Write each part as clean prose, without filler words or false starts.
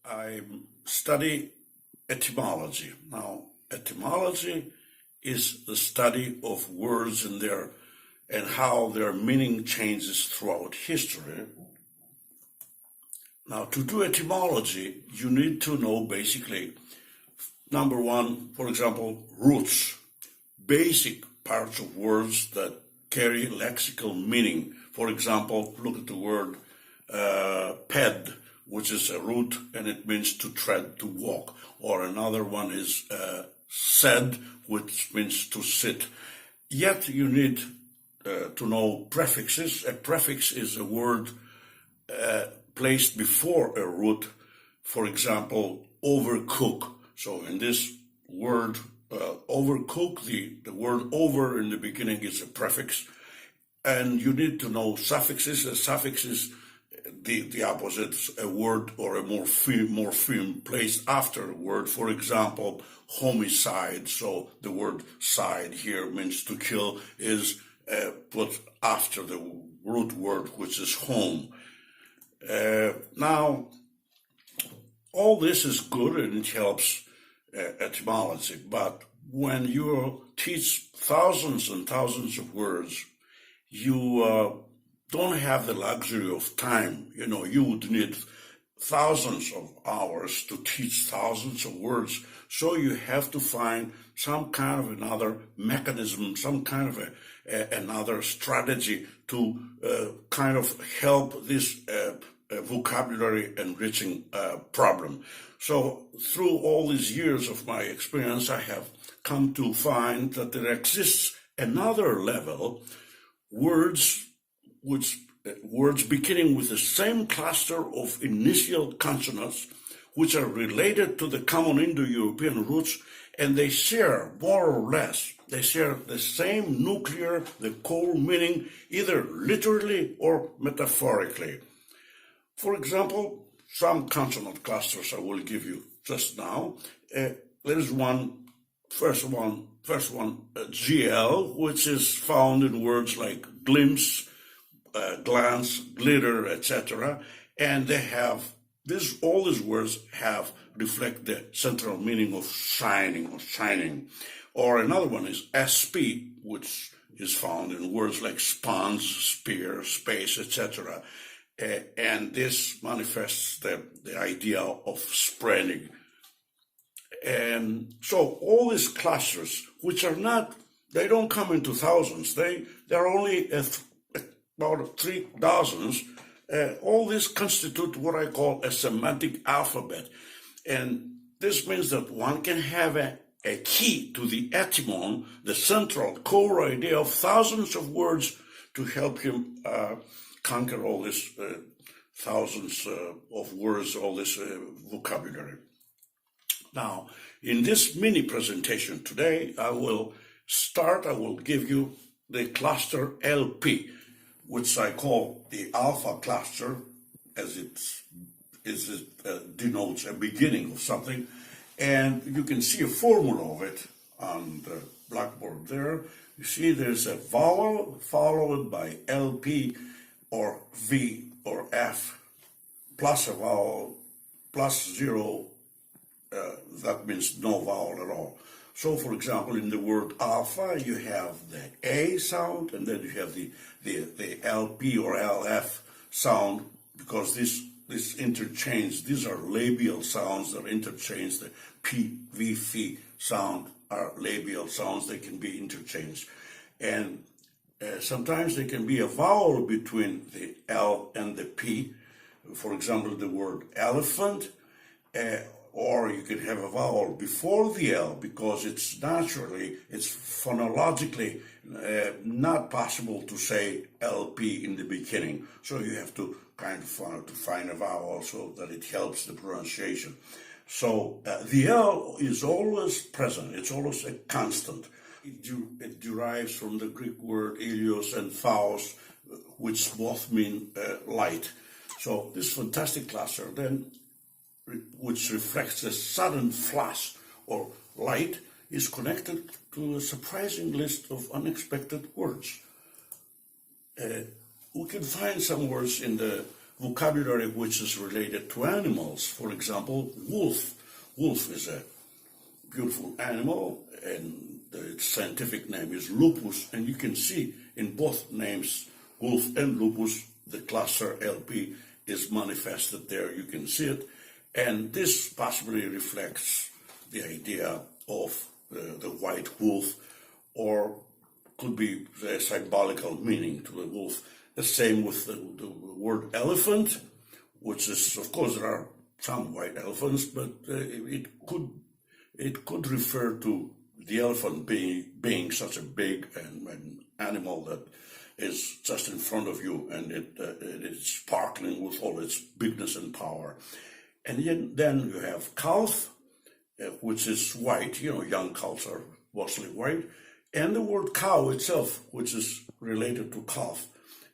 I study etymology. Now, etymology is the study of words and how their meaning changes throughout history. Now, to do etymology, you need to know basically, number one, for example, roots, basic parts of words that carry lexical meaning. For example, look at the word ped, which is a root and it means to tread, to walk. Or another one is sed, which means to sit. Yet you need to know prefixes. A prefix is a word placed before a root. For example, overcook. So in this word, overcook, the word over in the beginning is a prefix. And you need to know suffixes. A suffix is the opposite, a word or a morpheme placed after a word. For example, homicide. So the word side here means to kill is put after the root word, which is home. Now, all this is good and it helps etymology, but when you teach thousands and thousands of words, you don't have the luxury of time. You know, you would need thousands of hours to teach thousands of words. So you have to find some kind of another mechanism, some kind of another strategy to kind of help this vocabulary enriching problem. So through all these years of my experience, I have come to find that there exists another level, words beginning with the same cluster of initial consonants, which are related to the common Indo-European roots, and they share more or less, they share the same nuclear, the core meaning, either literally or metaphorically. For example, some consonant clusters I will give you just now. There is first one, GL, which is found in words like glimpse, glance, glitter, etc. And they have all these words reflect the central meaning of shining. Or another one is SP, which is found in words like sponge, spear, space, etc. And this manifests the idea of spreading. And so all these clusters, which are not, they don't come into thousands, they're only about 3,000. All these constitute what I call a semantic alphabet. And this means that one can have a key to the etymon, the central core idea of thousands of words to help him conquer all these thousands of words, all this vocabulary. Now, in this mini presentation today, I will give you the cluster LP, which I call the alpha cluster, as it denotes a beginning of something. And you can see a formula of it on the blackboard there. You see there's a vowel followed by LP or V or F plus a vowel plus 0. That means no vowel at all. So, for example, in the word alpha, you have the A sound, and then you have the LP or LF sound, because this interchange, these are labial sounds that interchange. The P, V, F sound are labial sounds. They can be interchanged. And sometimes there can be a vowel between the L and the P. For example, the word elephant, or you can have a vowel before the L because it's phonologically not possible to say LP in the beginning. So you have to kind of find a vowel so that it helps the pronunciation. So the L is always present. It's always a constant. It derives from the Greek word ilios and phos, which both mean light. So this fantastic cluster then, which reflects a sudden flash or light, is connected to a surprising list of unexpected words. We can find some words in the vocabulary which is related to animals. For example, wolf. Wolf is a beautiful animal, and its scientific name is lupus, and you can see in both names, wolf and lupus, the cluster LP is manifested there. You can see it, and this possibly reflects the idea of the white wolf, or could be the symbolical meaning to the wolf. The same with the word elephant, which is, of course, there are some white elephants, but it could refer to the elephant being such a big an animal that is just in front of you, and it is sparkling with all its bigness and power. And then you have calf, which is white. Young calves are mostly white. And the word cow itself, which is related to calf,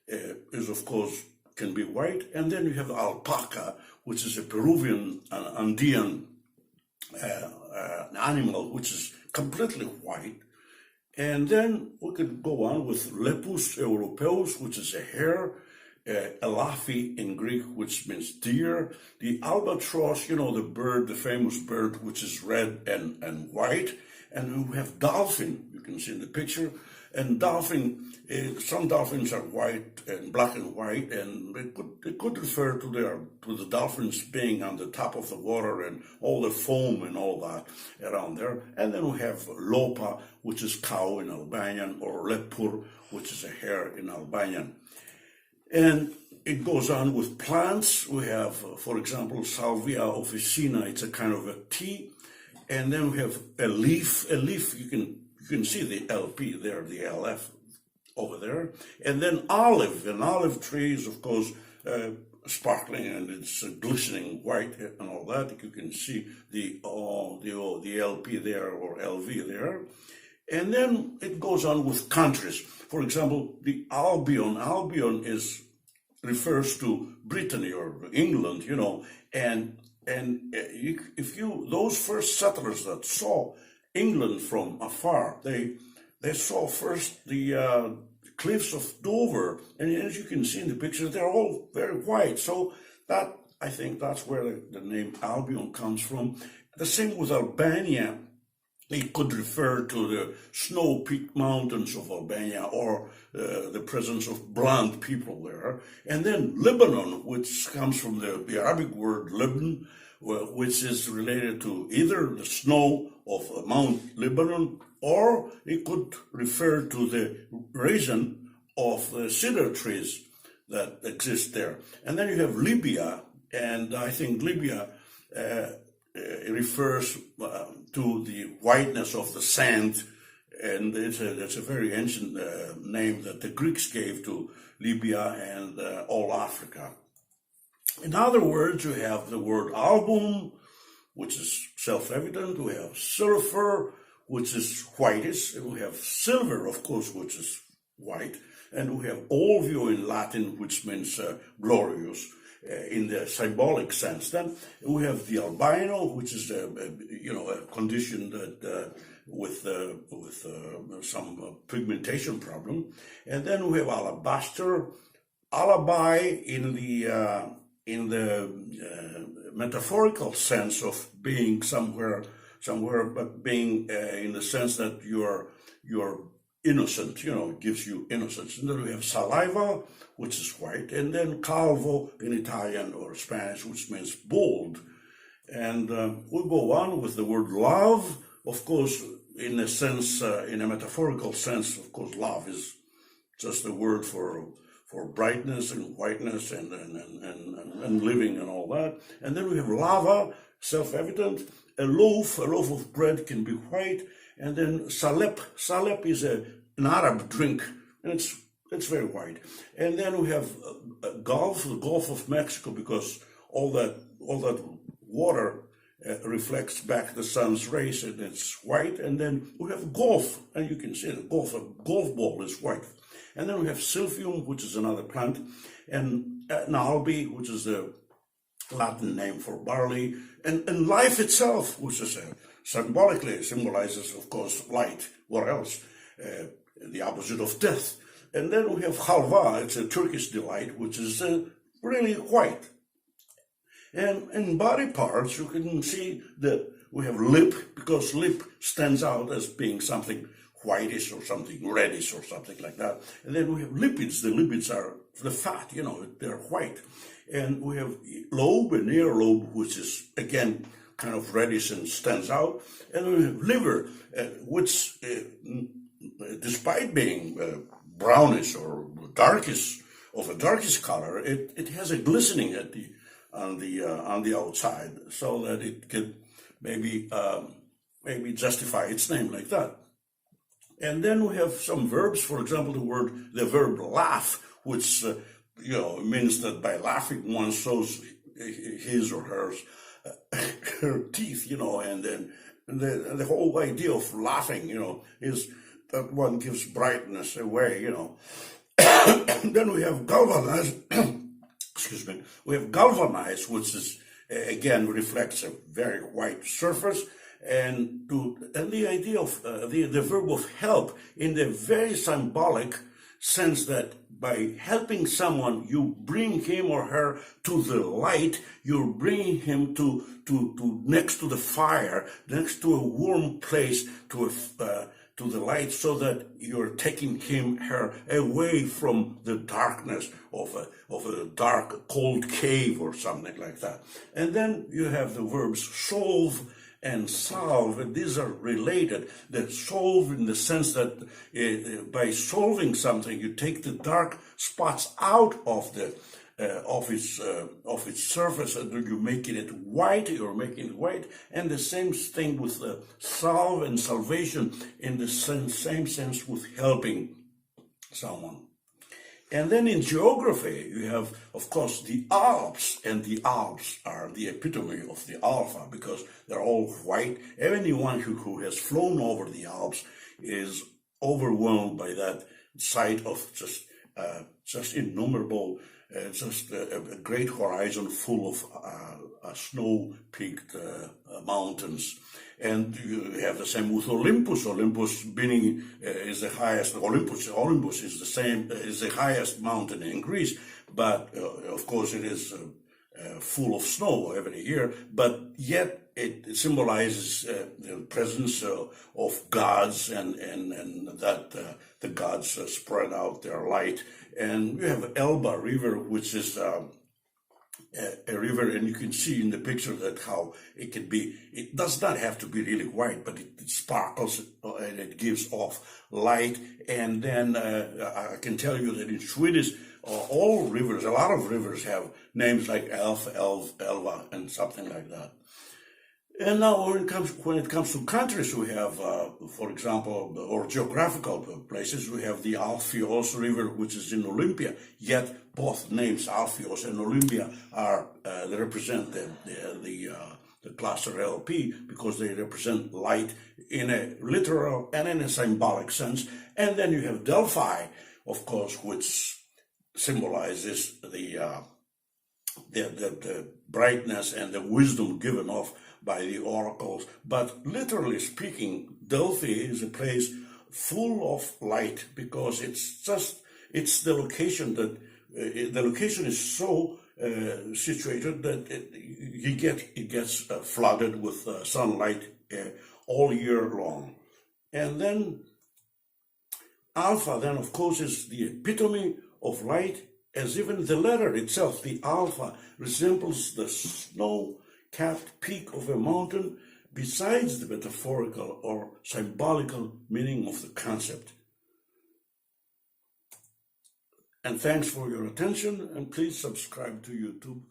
is, of course, can be white. And then you have alpaca, which is a Peruvian Andean animal, which is completely white. And then we could go on with lepus europaeus, which is a hare, elaphi in Greek, which means deer, the albatross, the bird, the famous bird, which is red and white, and we have dolphin, you can see in the picture, and dolphin, some dolphins are white and black and white, and it could refer to the dolphins being on the top of the water and all the foam and all that around there. And then we have lopa, which is cow in Albanian, or lepur, which is a hare in Albanian. And it goes on with plants. We have, for example, Salvia officina. It's a kind of a tea. And then we have a leaf. A leaf, you can see the LP there, the LF over there. And then olive. An olive tree is, of course, sparkling, and it's glistening white and all that. You can see the LP there, or LV there. And then it goes on with countries. For example, the Albion. Albion refers to Brittany or England, and if those first settlers that saw England from afar, they saw first the cliffs of Dover, and as you can see in the picture, they're all very white. So I think that's where the name Albion comes from. The same with Albania. It could refer to the snow-peaked mountains of Albania, or the presence of blonde people there. And then Lebanon, which comes from the Arabic word Lebanon, which is related to either the snow of Mount Lebanon, or it could refer to the resin of the cedar trees that exist there. And then you have Libya, and I think Libya refers to the whiteness of the sand, and it's a very ancient name that the Greeks gave to Libya and all Africa. In other words, you have the word album, which is self-evident. We have sulfur, which is whitish. And we have silver, of course, which is white. And we have olvio in Latin, which means glorious, in the symbolic sense. Then we have the albino, which is a condition that with some pigmentation problem. And then we have alabaster, alabai in the metaphorical sense of being somewhere, but being in the sense that you're innocent, it gives you innocence. And then we have saliva, which is white, and then calvo in Italian or Spanish, which means bold. And we'll go on with the word love. Of course, in a sense, in a metaphorical sense, of course, love is just a word for brightness and whiteness and living and all that. And then we have lava, self-evident. A loaf of bread can be white. And then salep is an Arab drink, and it's very white. And then we have the Gulf of Mexico, because all that water reflects back the sun's rays, and it's white. And then we have golf, and you can see the golf ball is white. And then we have silphium, which is another plant, and nalbi, which is the Latin name for barley, and life itself, which is symbolically symbolizes, of course, light. What else? The opposite of death. And then we have halva. It's a Turkish delight, which is really white. And in body parts, you can see that we have lip, because lip stands out as being something whitish or something reddish or something like that. And then we have lipids. The lipids are the fat, they're white. And we have lobe and earlobe, which is, again, kind of reddish and stands out. And we have liver, which, despite being brownish or darkish, of a darkish color, it has a glistening on the outside, so that it could maybe justify its name like that. And then we have some verbs. For example, the verb laugh, which means that by laughing one shows his or her teeth, and then the whole idea of laughing, is that one gives brightness away, Then we have galvanized. Excuse me. We have galvanized, which is again reflects a very white surface, and the idea of the verb of help in the very symbolic sense that by helping someone, you bring him or her to the light. You're bringing him to next to the fire, next to a warm place, to the light, so that you're taking him, her away from the darkness of a dark, cold cave or something like that. And then you have the verbs solve and solve, and these are related. That solve in the sense that by solving something, you take the dark spots out of its surface, and you're making it white. You're making it white, and the same thing with salve and salvation in the same sense with helping someone. And then in geography, you have, of course, the Alps, and the Alps are the epitome of the alpha, because they're all white. Anyone who has flown over the Alps is overwhelmed by that sight of just innumerable, just a great horizon full of snow-peaked mountains. And you have the same with Olympus. Olympus being is the highest. Olympus is the highest mountain in Greece, but of course it is full of snow every year. But yet it symbolizes the presence of gods, and that the gods spread out their light. And you have Elba River, which is a river, and you can see in the picture that how it does not have to be really white, but it sparkles and it gives off light. And then I can tell you that in Swedish, all rivers, a lot of rivers have names like Elf, Elva, and something like that. And now when it comes to countries, we have, for example, or geographical places, we have the Alpheus River, which is in Olympia. Yet both names, Alpheus and Olympia, they represent the cluster LP, because they represent light in a literal and in a symbolic sense. And then you have Delphi, of course, which symbolizes the brightness and the wisdom given off by the oracles. But literally speaking, Delphi is a place full of light, because it's the location that the location is so situated that it gets flooded with sunlight all year long. And then Alpha, then of course, is the epitome of light, as even the letter itself, the Alpha, resembles the snow-capped peak of a mountain, besides the metaphorical or symbolical meaning of the concept. And thanks for your attention, and please subscribe to YouTube.